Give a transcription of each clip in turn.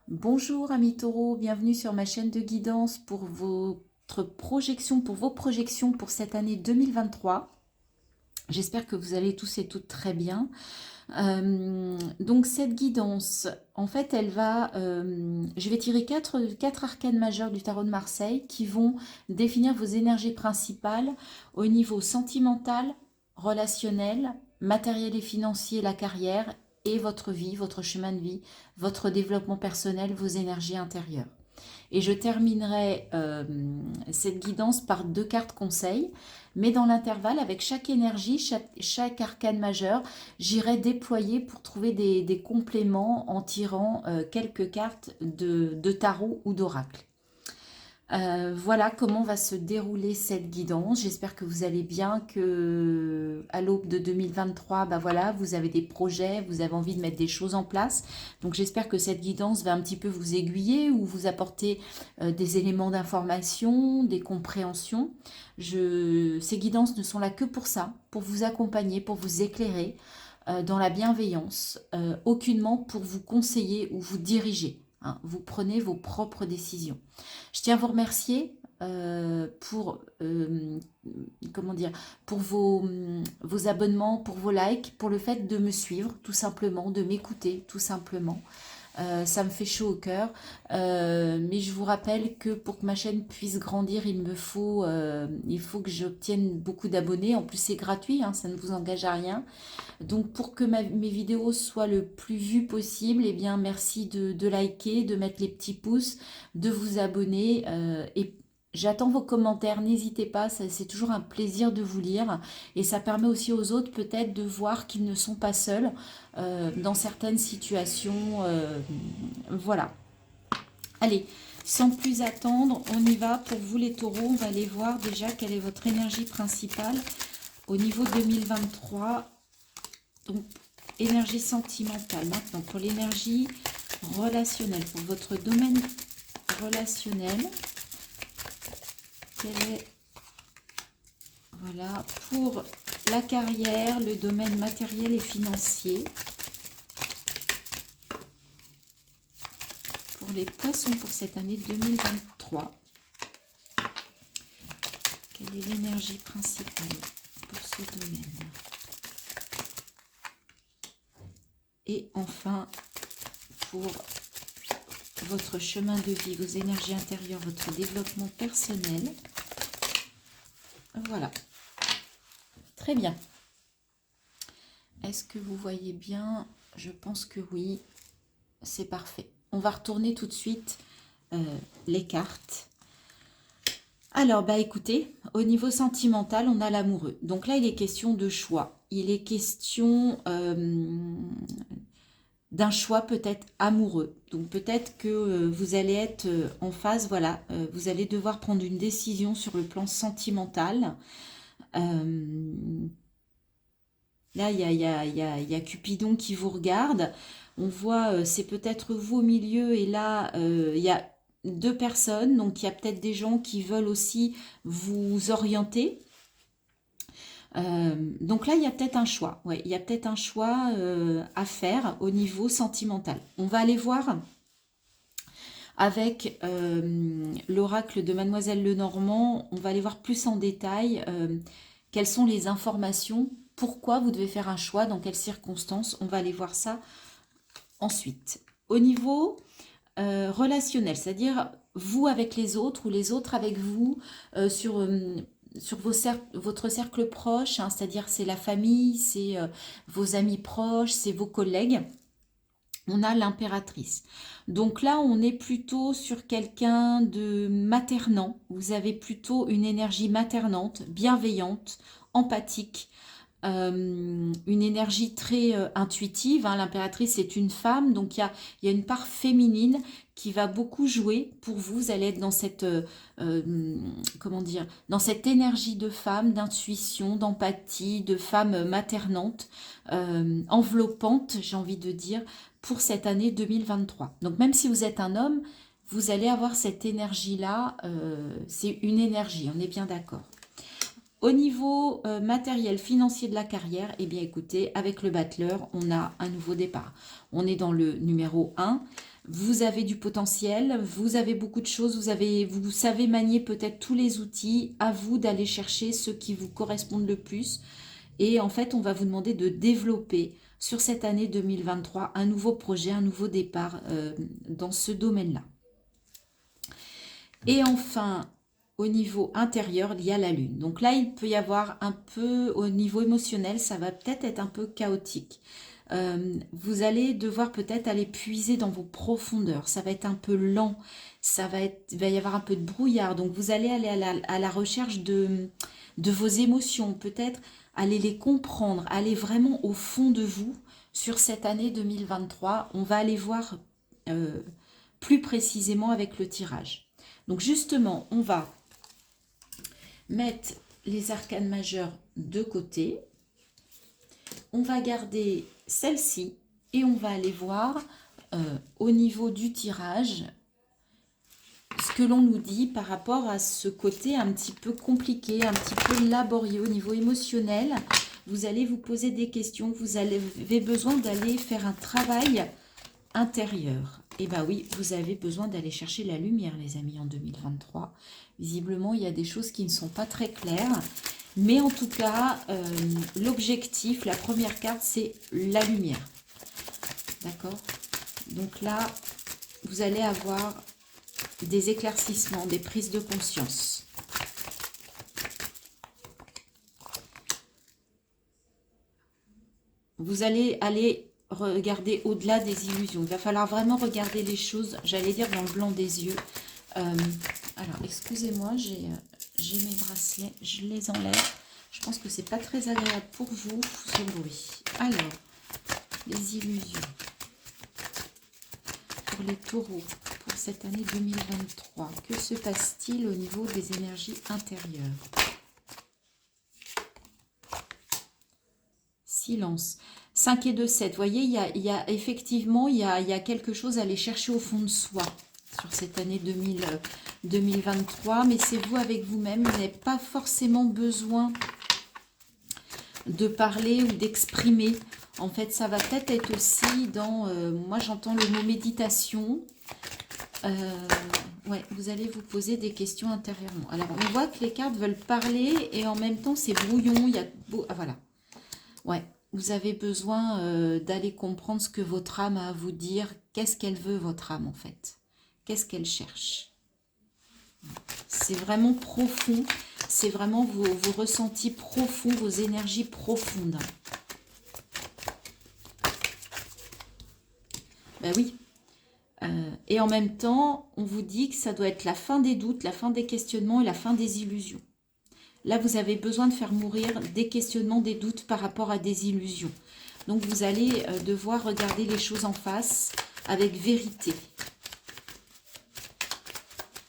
Bonjour amis taureaux, bienvenue sur ma chaîne de guidance pour votre projection, pour vos projections pour cette année 2023. J'espère que vous allez tous et toutes très bien. Donc cette guidance, en fait, je vais tirer quatre arcanes majeures du tarot de Marseille qui vont définir vos énergies principales au niveau sentimental, relationnel, matériel et financier, la carrière et votre vie, votre chemin de vie, votre développement personnel, vos énergies intérieures. Et je terminerai cette guidance par 2 cartes conseils. Mais dans l'intervalle, avec chaque énergie, chaque arcane majeur, j'irai déployer pour trouver des compléments en tirant quelques cartes de tarot ou d'oracle. Voilà comment va se dérouler cette guidance. J'espère que vous allez bien, que à l'aube de 2023, bah voilà, vous avez des projets, vous avez envie de mettre des choses en place. Donc j'espère que cette guidance va un petit peu vous aiguiller ou vous apporter des éléments d'information, des compréhensions. Ces guidances ne sont là que pour ça, pour vous accompagner, pour vous éclairer dans la bienveillance, aucunement pour vous conseiller ou vous diriger. Hein. Vous prenez vos propres décisions. Je tiens à vous remercier comment dire, pour vos abonnements, pour vos likes, pour le fait de me suivre, tout simplement, de m'écouter, tout simplement. Ça me fait chaud au cœur. Mais je vous rappelle que pour que ma chaîne puisse grandir, il faut que j'obtienne beaucoup d'abonnés. En plus, c'est gratuit, hein, ça ne vous engage à rien. Donc pour que mes vidéos soient le plus vues possible, eh bien merci de liker, de mettre les petits pouces, de vous abonner et j'attends vos commentaires, n'hésitez pas, c'est toujours un plaisir de vous lire et ça permet aussi aux autres peut-être de voir qu'ils ne sont pas seuls dans certaines situations. Voilà. Allez, sans plus attendre, on y va. Pour vous les taureaux, on va aller voir déjà quelle est votre énergie principale au niveau 2023. Donc, énergie sentimentale. Maintenant, pour l'énergie relationnelle, pour votre domaine relationnel, quelle est, voilà, pour la carrière, le domaine matériel et financier. Pour les poissons pour cette année 2023, quelle est l'énergie principale pour ce domaine? Et enfin, pour votre chemin de vie, vos énergies intérieures, votre développement personnel. Voilà. Très bien. Est-ce que vous voyez bien? Je pense que oui. C'est parfait. On va retourner tout de suite les cartes. Alors, bah écoutez, au niveau sentimental, on a l'amoureux. Donc là, il est question de choix. Il est question d'un choix peut-être amoureux. Donc peut-être que vous allez être en phase, voilà, vous allez devoir prendre une décision sur le plan sentimental. Là, il y a Cupidon qui vous regarde. On voit, c'est peut-être vous au milieu et là, il y a 2 personnes. Donc, il y a peut-être des gens qui veulent aussi vous orienter. Donc là, il y a peut-être un choix. Ouais, il y a peut-être un choix à faire au niveau sentimental. On va aller voir avec l'oracle de Mademoiselle Lenormand. On va aller voir plus en détail quelles sont les informations, pourquoi vous devez faire un choix, dans quelles circonstances. On va aller voir ça ensuite. Au niveau relationnel, c'est-à-dire vous avec les autres ou les autres avec vous sur votre cercle proche, hein, c'est-à-dire c'est la famille, c'est vos amis proches, c'est vos collègues. On a l'impératrice. Donc là, on est plutôt sur quelqu'un de maternant. Vous avez plutôt une énergie maternante, bienveillante, empathique, une énergie très intuitive. Hein. L'impératrice est une femme, donc il y a une part féminine qui va beaucoup jouer pour vous. Vous allez être dans cette, comment dire, dans cette énergie de femme, d'intuition, d'empathie, de femme maternante, enveloppante, j'ai envie de dire, pour cette année 2023. Donc même si vous êtes un homme, vous allez avoir cette énergie-là. C'est une énergie, on est bien d'accord. Au niveau matériel, financier de la carrière, eh bien écoutez, avec le battleur, on a un nouveau départ. On est dans le numéro 1. Vous avez du potentiel, vous avez beaucoup de choses, vous savez manier peut-être tous les outils. À vous d'aller chercher ceux qui vous correspondent le plus. Et en fait, on va vous demander de développer sur cette année 2023 un nouveau projet, un nouveau départ dans ce domaine-là. Et enfin, au niveau intérieur, il y a la lune. Donc là, il peut y avoir un peu, au niveau émotionnel, ça va peut-être être un peu chaotique. Vous allez devoir peut-être aller puiser dans vos profondeurs. Ça va être un peu lent. Il va y avoir un peu de brouillard. Donc vous allez aller à la recherche de vos émotions. Peut-être aller les comprendre. Aller vraiment au fond de vous sur cette année 2023. On va aller voir plus précisément avec le tirage. Donc justement, on va mettre les arcanes majeures de côté. On va garder celle-ci et on va aller voir au niveau du tirage ce que l'on nous dit par rapport à ce côté un petit peu compliqué, un petit peu laborieux au niveau émotionnel. Vous allez vous poser des questions, vous avez besoin d'aller faire un travail intérieur. Et bien oui, vous avez besoin d'aller chercher la lumière, les amis, en 2023. Visiblement, il y a des choses qui ne sont pas très claires. Mais en tout cas, l'objectif, la première carte, c'est la lumière. D'accord? Donc là, vous allez avoir des éclaircissements, des prises de conscience. Vous allez aller regarder au-delà des illusions. Il va falloir vraiment regarder les choses, j'allais dire, dans le blanc des yeux. Alors, excusez-moi, j'ai mes bracelets, je les enlève. Je pense que c'est pas très agréable pour vous, ce bruit. Alors, les illusions pour les taureaux pour cette année 2023. Que se passe-t-il au niveau des énergies intérieures? Silence. 5 et 2, 7. Vous voyez, il y a effectivement, il y a quelque chose à aller chercher au fond de soi sur cette année 2023. Mais c'est vous avec vous-même. Vous n'avez pas forcément besoin de parler ou d'exprimer. En fait, ça va peut-être être aussi dans... moi, j'entends le mot méditation. Ouais, vous allez vous poser des questions intérieurement. Alors, on voit que les cartes veulent parler et en même temps, c'est brouillon. Il y a... Ah, voilà. Ouais. Vous avez besoin d'aller comprendre ce que votre âme a à vous dire. Qu'est-ce qu'elle veut, votre âme, en fait? Qu'est-ce qu'elle cherche? C'est vraiment profond. C'est vraiment vos ressentis profonds, vos énergies profondes. Ben oui. Et en même temps, on vous dit que ça doit être la fin des doutes, la fin des questionnements et la fin des illusions. Là, vous avez besoin de faire mourir des questionnements, des doutes par rapport à des illusions. Donc, vous allez devoir regarder les choses en face avec vérité.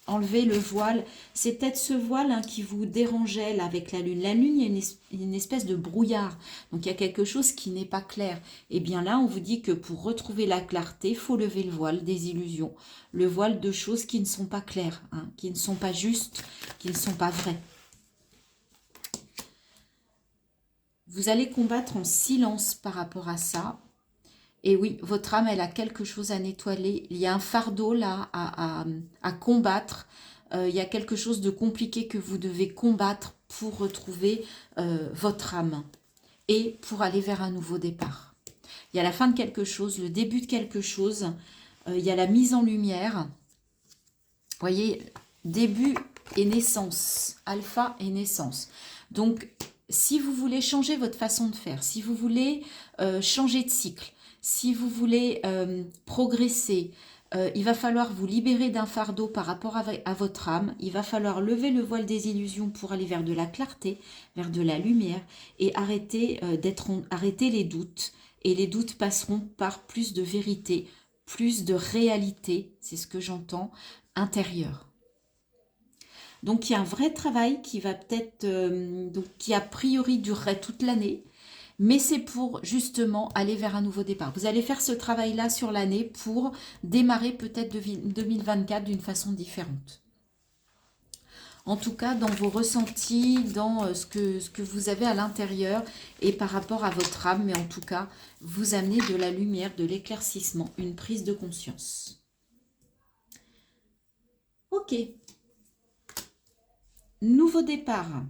Enlever le voile. C'est peut-être ce voile qui vous dérangeait là, avec la lune. La lune, il y a une espèce de brouillard. Donc, il y a quelque chose qui n'est pas clair. Et bien là, on vous dit que pour retrouver la clarté, il faut lever le voile des illusions. Le voile de choses qui ne sont pas claires, qui ne sont pas justes, qui ne sont pas vraies. Vous allez combattre en silence par rapport à ça. Et oui, votre âme, elle a quelque chose à nettoyer. Il y a un fardeau là à combattre. Il y a quelque chose de compliqué que vous devez combattre pour retrouver votre âme. Et pour aller vers un nouveau départ. Il y a la fin de quelque chose, le début de quelque chose. Il y a la mise en lumière. Vous voyez, début et naissance. Alpha et naissance. Donc, si vous voulez changer votre façon de faire, si vous voulez changer de cycle, si vous voulez progresser, il va falloir vous libérer d'un fardeau par rapport à votre âme. Il va falloir lever le voile des illusions pour aller vers de la clarté, vers de la lumière et arrêter les doutes. Et les doutes passeront par plus de vérité, plus de réalité, c'est ce que j'entends, intérieure. Donc, il y a un vrai travail qui va peut-être, qui a priori durerait toute l'année, mais c'est pour justement aller vers un nouveau départ. Vous allez faire ce travail-là sur l'année pour démarrer peut-être 2024 d'une façon différente. En tout cas, dans vos ressentis, dans ce que vous avez à l'intérieur et par rapport à votre âme. Mais en tout cas, vous amenez de la lumière, de l'éclaircissement, une prise de conscience. Ok. Nouveau départ.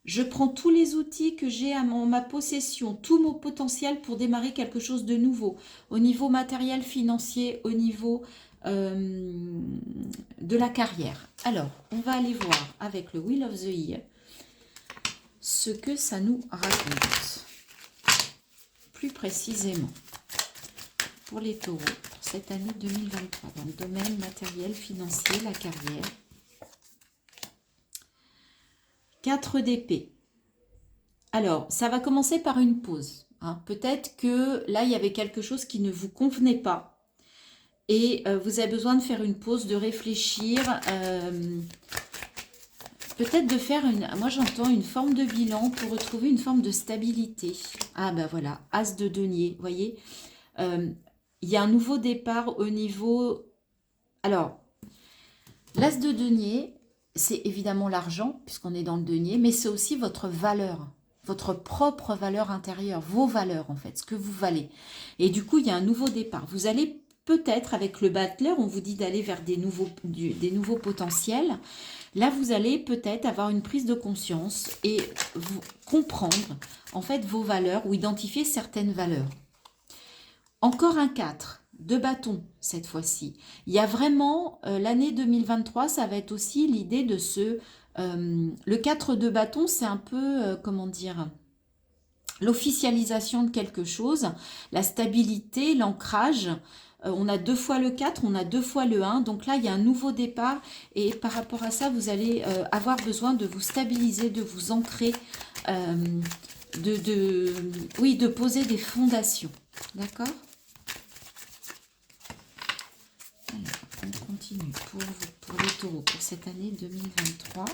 Je prends tous les outils que j'ai à ma possession, tout mon potentiel pour démarrer quelque chose de nouveau, au niveau matériel, financier, au niveau de la carrière. Alors, on va aller voir avec le Wheel of the Year ce que ça nous raconte. Plus précisément, pour les taureaux, pour cette année 2023, dans le domaine matériel, financier, la carrière. 4 d'épée. Alors, ça va commencer par une pause. Hein. Peut-être que là, il y avait quelque chose qui ne vous convenait pas. Et vous avez besoin de faire une pause, de réfléchir. Peut-être de faire, moi j'entends une forme de bilan pour retrouver une forme de stabilité. Ah ben voilà, As de denier, vous voyez. Il y a un nouveau départ au niveau... Alors, l'As de denier, c'est évidemment l'argent, puisqu'on est dans le denier, mais c'est aussi votre valeur, votre propre valeur intérieure, vos valeurs en fait, ce que vous valez. Et du coup, il y a un nouveau départ. Vous allez peut-être, avec le battleur, on vous dit d'aller vers des nouveaux potentiels. Là, vous allez peut-être avoir une prise de conscience et vous comprendre en fait vos valeurs ou identifier certaines valeurs. Encore un 4 de bâton cette fois-ci. Il y a vraiment, l'année 2023, ça va être aussi l'idée de le 4 de bâton, c'est un peu, comment dire, l'officialisation de quelque chose, la stabilité, l'ancrage. On a 2 fois le 4, on a 2 fois le 1. Donc là, il y a un nouveau départ. Et par rapport à ça, vous allez avoir besoin de vous stabiliser, de vous ancrer, oui, de poser des fondations. D'accord ? Alors, on continue pour vous, pour les taureaux, pour cette année 2023.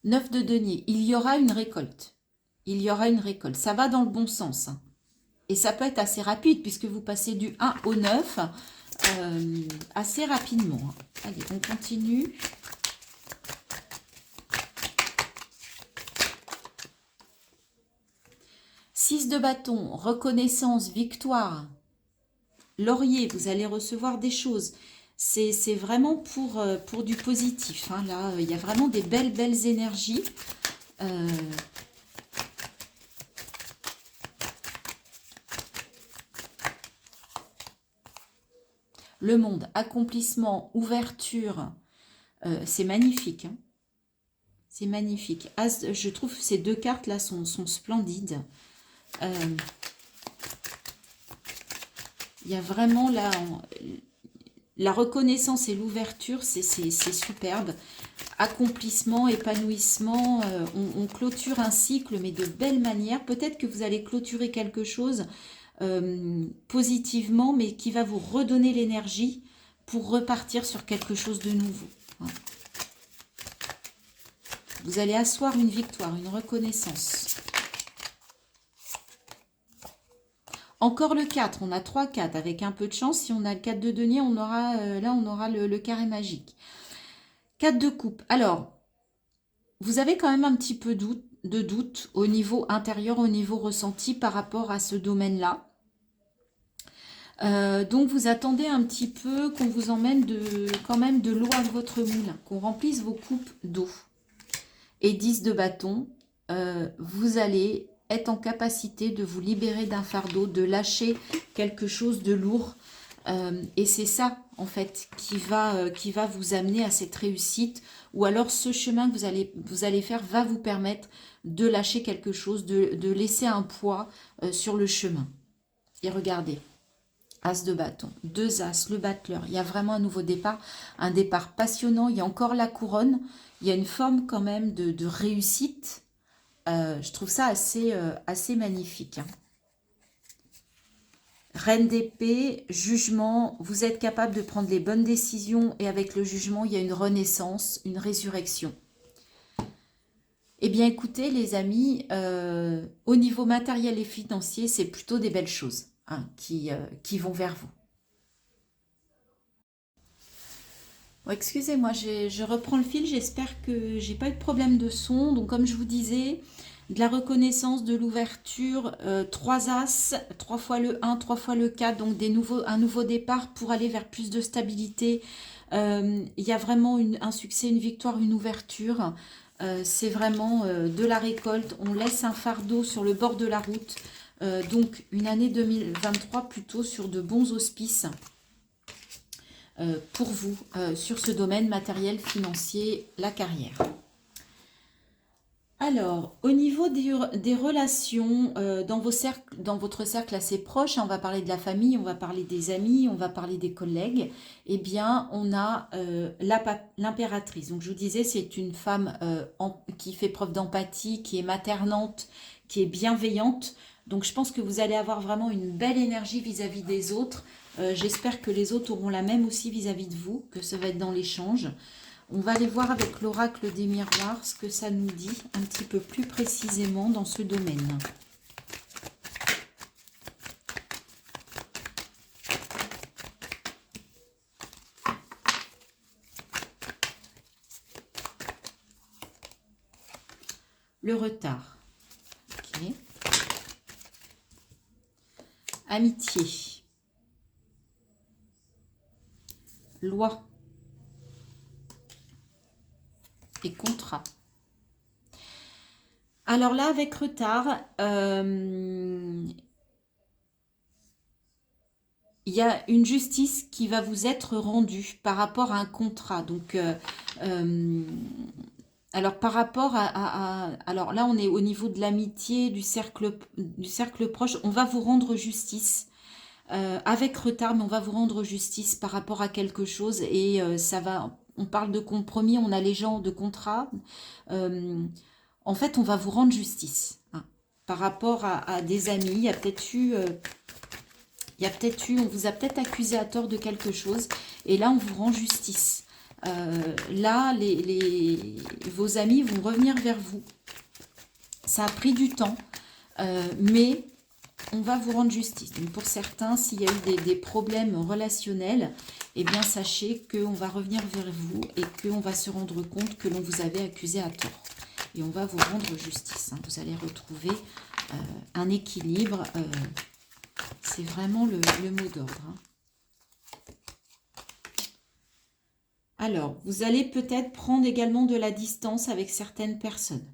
Neuf de denier, il y aura une récolte. Il y aura une récolte. Ça va dans le bon sens. Hein. Et ça peut être assez rapide puisque vous passez du 1 au 9 assez rapidement. Hein. Allez, on continue. Six de bâton, reconnaissance, victoire. Laurier, vous allez recevoir des choses. C'est vraiment pour du positif. Hein. Là, il y a vraiment des belles énergies. Le monde, accomplissement, ouverture, c'est magnifique. Hein. C'est magnifique. As, je trouve que ces deux cartes-là sont splendides. Il y a vraiment la reconnaissance et l'ouverture, c'est superbe. Accomplissement, épanouissement, on clôture un cycle, mais de belle manière. Peut-être que vous allez clôturer quelque chose positivement, mais qui va vous redonner l'énergie pour repartir sur quelque chose de nouveau. Voilà. Vous allez asseoir une victoire, une reconnaissance. Encore le 4, on a 3 4 avec un peu de chance. Si on a le 4 de denier, on aura, là on aura le carré magique. 4 de coupe. Alors, vous avez quand même un petit peu de doute au niveau intérieur, au niveau ressenti par rapport à ce domaine-là. Donc vous attendez un petit peu qu'on vous emmène quand même de l'eau à votre moule, qu'on remplisse vos coupes d'eau. Et 10 de bâton, vous allez être en capacité de vous libérer d'un fardeau, de lâcher quelque chose de lourd. Et c'est ça, en fait, qui va vous amener à cette réussite. Ou alors, ce chemin que vous allez faire va vous permettre de lâcher quelque chose, de laisser un poids sur le chemin. Et regardez, As de bâton, 2 As, le battleur. Il y a vraiment un nouveau départ, un départ passionnant. Il y a encore la couronne. Il y a une forme quand même de réussite. Je trouve ça assez magnifique. Hein. Reine d'épée, jugement, vous êtes capable de prendre les bonnes décisions et avec le jugement, il y a une renaissance, une résurrection. Eh bien, écoutez, les amis, au niveau matériel et financier, c'est plutôt des belles choses hein, qui vont vers vous. Bon, excusez-moi, je reprends le fil. J'espère que j'ai pas eu de problème de son. Donc, comme je vous disais, de la reconnaissance, de l'ouverture, 3 As, 3 fois le 1, 3 fois le 4, donc un nouveau départ pour aller vers plus de stabilité. Il y a vraiment un succès, une victoire, une ouverture. C'est vraiment de la récolte. On laisse un fardeau sur le bord de la route. Donc, une année 2023 plutôt sur de bons auspices pour vous sur ce domaine matériel, financier, la carrière. Alors, au niveau des relations dans votre cercle assez proche, hein, on va parler de la famille, on va parler des amis, on va parler des collègues, eh bien, on a l'impératrice. Donc, je vous disais, c'est une femme qui fait preuve d'empathie, qui est maternante, qui est bienveillante. Donc, je pense que vous allez avoir vraiment une belle énergie vis-à-vis des autres. J'espère que les autres auront la même aussi vis-à-vis de vous, que ça va être dans l'échange. On va aller voir avec l'oracle des miroirs ce que ça nous dit un petit peu plus précisément dans ce domaine. Le retard. Ok. Amitié. Loi. Et contrat. Alors là, avec retard, il y a une justice qui va vous être rendue par rapport à un contrat. Donc, alors par rapport alors là, on est au niveau de l'amitié, du cercle proche. On va vous rendre justice. Avec retard, mais on va vous rendre justice par rapport à quelque chose et ça va. On parle de compromis, on a les gens de contrat. Euh, En fait, on va vous rendre justice hein, par rapport à des amis. On vous a peut-être accusé à tort de quelque chose et là, on vous rend justice. Là, vos amis vont revenir vers vous. Ça a pris du temps, mais on va vous rendre justice. Donc pour certains, s'il y a eu des problèmes relationnels, eh bien sachez qu'on va revenir vers vous et qu'on va se rendre compte que l'on vous avait accusé à tort. Et on va vous rendre justice. Hein. Vous allez retrouver un équilibre. C'est vraiment le mot d'ordre. Hein. Alors, vous allez peut-être prendre également de la distance avec certaines personnes.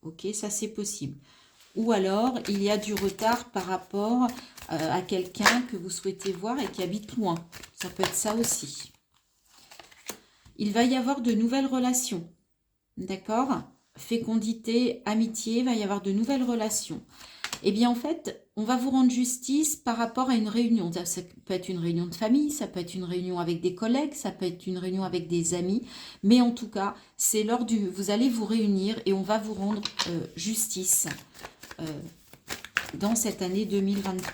Ok, ça c'est possible. Ou alors, il y a du retard par rapport à quelqu'un que vous souhaitez voir et qui habite loin. Ça peut être ça aussi. Il va y avoir de nouvelles relations. D'accord? Fécondité, amitié, il va y avoir de nouvelles relations. Eh bien, en fait, on va vous rendre justice par rapport à une réunion. Ça peut être une réunion de famille, ça peut être une réunion avec des collègues, ça peut être une réunion avec des amis. Mais en tout cas, c'est lors du... Vous allez vous réunir et on va vous rendre justice dans cette année 2023.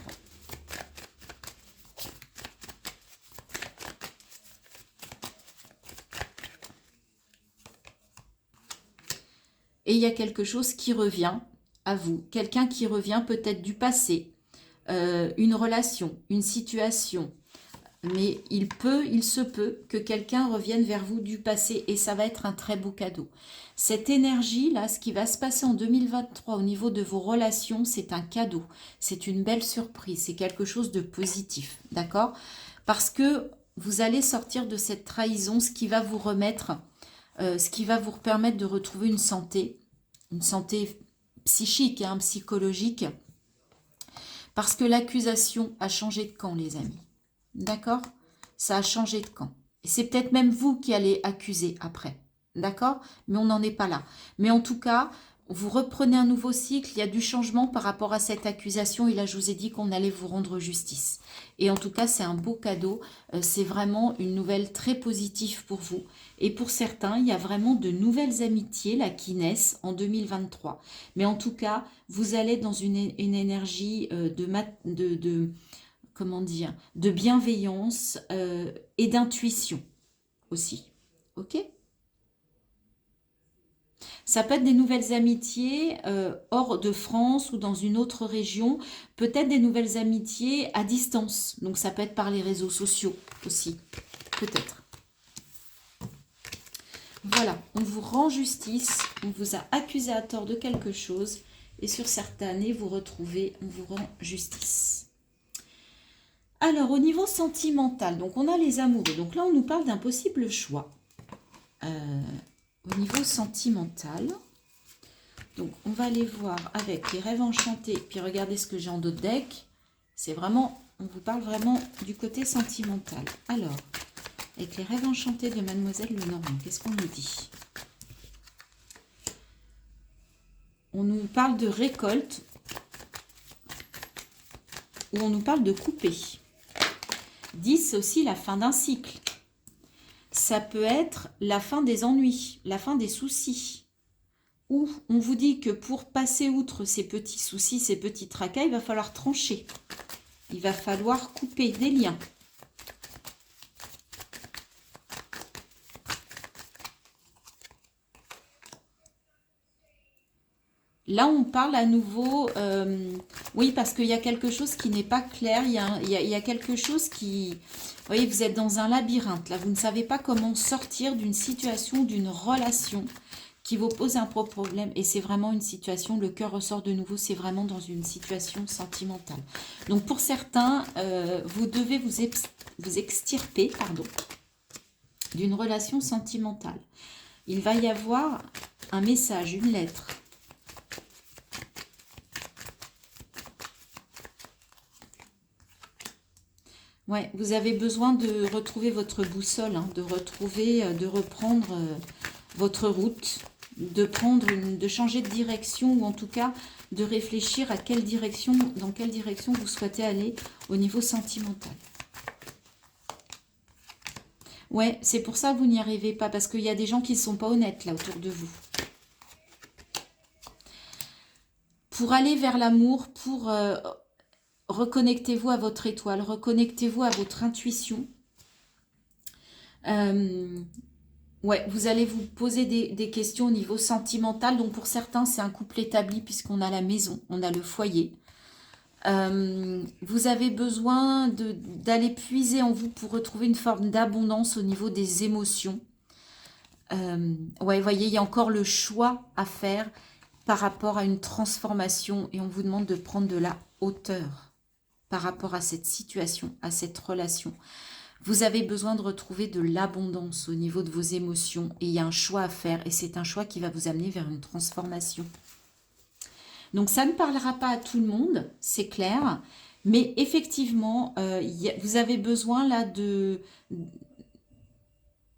Et il y a quelque chose qui revient à vous. Quelqu'un qui revient peut-être du passé, une relation, une situation. Mais il se peut que quelqu'un revienne vers vous du passé et ça va être un très beau cadeau. Cette énergie-là, ce qui va se passer en 2023 au niveau de vos relations, c'est un cadeau. C'est une belle surprise, c'est quelque chose de positif, d'accord? Parce que vous allez sortir de cette trahison, ce qui va vous remettre, ce qui va vous permettre de retrouver une santé psychique, hein, psychologique, parce que l'accusation a changé de camp, les amis. D'accord? Ça a changé de camp. Et c'est peut-être même vous qui allez accuser après. D'accord? Mais on n'en est pas là. Mais en tout cas, vous reprenez un nouveau cycle, il y a du changement par rapport à cette accusation. Et là, je vous ai dit qu'on allait vous rendre justice. Et en tout cas, c'est un beau cadeau. C'est vraiment une nouvelle très positive pour vous. Et pour certains, il y a vraiment de nouvelles amitiés là qui naissent en 2023. Mais en tout cas, vous allez dans une énergie comment dire, de bienveillance et d'intuition aussi. Ok? Ça peut être des nouvelles amitiés hors de France ou dans une autre région. Peut-être des nouvelles amitiés à distance. Donc ça peut être par les réseaux sociaux aussi. Peut-être. Voilà, on vous rend justice. On vous a accusé à tort de quelque chose. Et sur cette année, vous retrouvez, on vous rend justice. Alors, au niveau sentimental, donc on a les amoureux. Donc là, on nous parle d'un possible choix. Au niveau sentimental, donc on va aller voir avec les rêves enchantés. Puis regardez ce que j'ai en d'autres decks. C'est vraiment, on vous parle vraiment du côté sentimental. Alors, avec les rêves enchantés de Mademoiselle Lenormand, qu'est-ce qu'on nous dit? On nous parle de récolte ou on nous parle de couper. 10, c'est aussi la fin d'un cycle. Ça peut être la fin des ennuis, la fin des soucis. Ou on vous dit que pour passer outre ces petits soucis, ces petits tracas, il va falloir trancher. Il va falloir couper des liens. Là, on parle à nouveau, oui, parce qu'il y a quelque chose qui n'est pas clair, il y a quelque chose qui... Vous voyez, vous êtes dans un labyrinthe, là, vous ne savez pas comment sortir d'une situation, d'une relation qui vous pose un problème. Et c'est vraiment une situation, le cœur ressort de nouveau, c'est vraiment dans une situation sentimentale. Donc, pour certains, vous devez vous extirper, pardon, d'une relation sentimentale. Il va y avoir un message, une lettre. Ouais, vous avez besoin de retrouver votre boussole, hein, de reprendre votre route, de changer de direction ou en tout cas de réfléchir à quelle direction, dans quelle direction vous souhaitez aller au niveau sentimental. Ouais, c'est pour ça que vous n'y arrivez pas, parce qu'il y a des gens qui ne sont pas honnêtes là autour de vous. Pour aller vers l'amour, pour... reconnectez-vous à votre étoile, reconnectez-vous à votre intuition. Ouais, vous allez vous poser des questions au niveau sentimental. Donc pour certains, c'est un couple établi puisqu'on a la maison, on a le foyer. Vous avez besoin d'aller puiser en vous pour retrouver une forme d'abondance au niveau des émotions. Ouais, vous voyez, il y a encore le choix à faire par rapport à une transformation et on vous demande de prendre de la hauteur par rapport à cette situation, à cette relation. Vous avez besoin de retrouver de l'abondance au niveau de vos émotions et il y a un choix à faire et c'est un choix qui va vous amener vers une transformation. Donc ça ne parlera pas à tout le monde, c'est clair, mais effectivement, vous avez besoin là de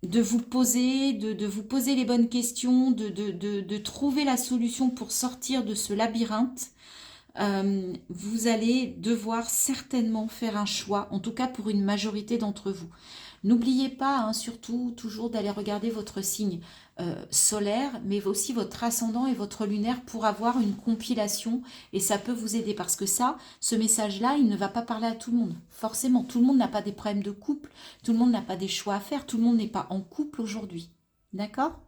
vous poser, de vous poser les bonnes questions, de trouver la solution pour sortir de ce labyrinthe. Vous allez devoir certainement faire un choix, en tout cas pour une majorité d'entre vous. N'oubliez pas, hein, surtout, toujours d'aller regarder votre signe solaire, mais aussi votre ascendant et votre lunaire pour avoir une compilation et ça peut vous aider parce que ça, ce message-là, il ne va pas parler à tout le monde. Forcément, tout le monde n'a pas des problèmes de couple, tout le monde n'a pas des choix à faire, tout le monde n'est pas en couple aujourd'hui. D'accord ?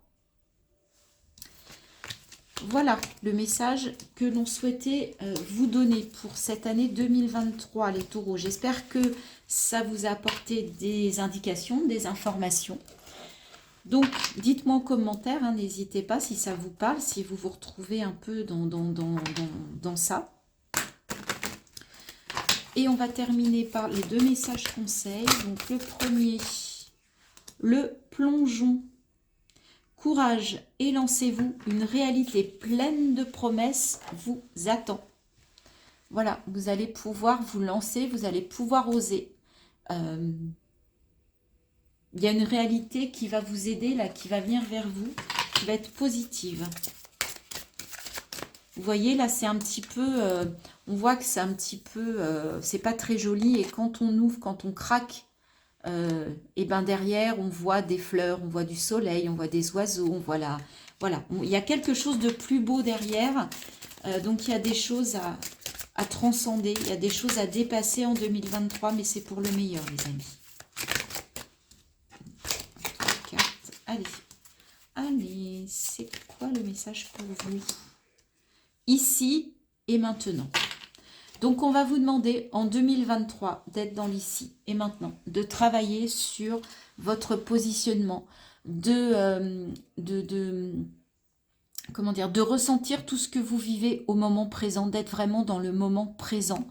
Voilà le message que l'on souhaitait vous donner pour cette année 2023, les taureaux. J'espère que ça vous a apporté des indications, des informations. Donc, dites-moi en commentaire, hein, n'hésitez pas si ça vous parle, si vous vous retrouvez un peu dans ça. Et on va terminer par les deux messages conseils. Donc, le premier, le plongeon. Courage et lancez-vous, une réalité pleine de promesses vous attend. Voilà, vous allez pouvoir vous lancer, vous allez pouvoir oser. Il y a une réalité qui va vous aider, là, qui va venir vers vous, qui va être positive. Vous voyez, là, c'est un petit peu... on voit que c'est un petit peu... c'est pas très joli, et quand on ouvre, quand on craque, et ben derrière on voit des fleurs, on voit du soleil, on voit des oiseaux, on voit là, voilà, il y a quelque chose de plus beau derrière, donc il y a des choses à transcender, il y a des choses à dépasser en 2023, mais c'est pour le meilleur les amis. 4, allez, mais c'est quoi le message pour vous? Ici et maintenant. Donc, on va vous demander en 2023 d'être dans l'ici et maintenant, de travailler sur votre positionnement, comment dire, de ressentir tout ce que vous vivez au moment présent, d'être vraiment dans le moment présent.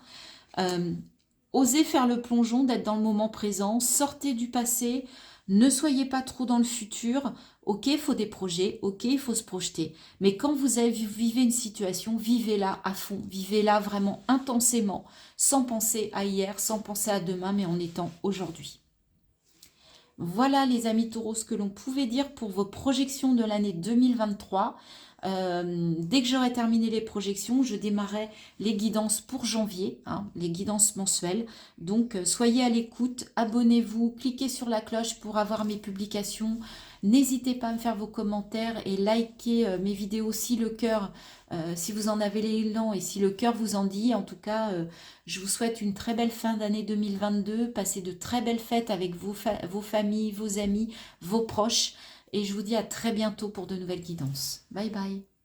Osez faire le plongeon, d'être dans le moment présent, sortez du passé, ne soyez pas trop dans le futur. Ok, il faut des projets, ok, il faut se projeter. Mais quand vivez une situation, vivez-la à fond, vivez-la vraiment intensément, sans penser à hier, sans penser à demain, mais en étant aujourd'hui. Voilà les amis taureaux, ce que l'on pouvait dire pour vos projections de l'année 2023. Dès que j'aurai terminé les projections, je démarrerai les guidances pour janvier, hein, les guidances mensuelles. Donc, soyez à l'écoute, abonnez-vous, cliquez sur la cloche pour avoir mes publications. N'hésitez pas à me faire vos commentaires et likez mes vidéos si le cœur, si vous en avez l'élan et si le cœur vous en dit. En tout cas, je vous souhaite une très belle fin d'année 2022. Passez de très belles fêtes avec vos familles, vos amis, vos proches. Et je vous dis à très bientôt pour de nouvelles guidances. Bye bye.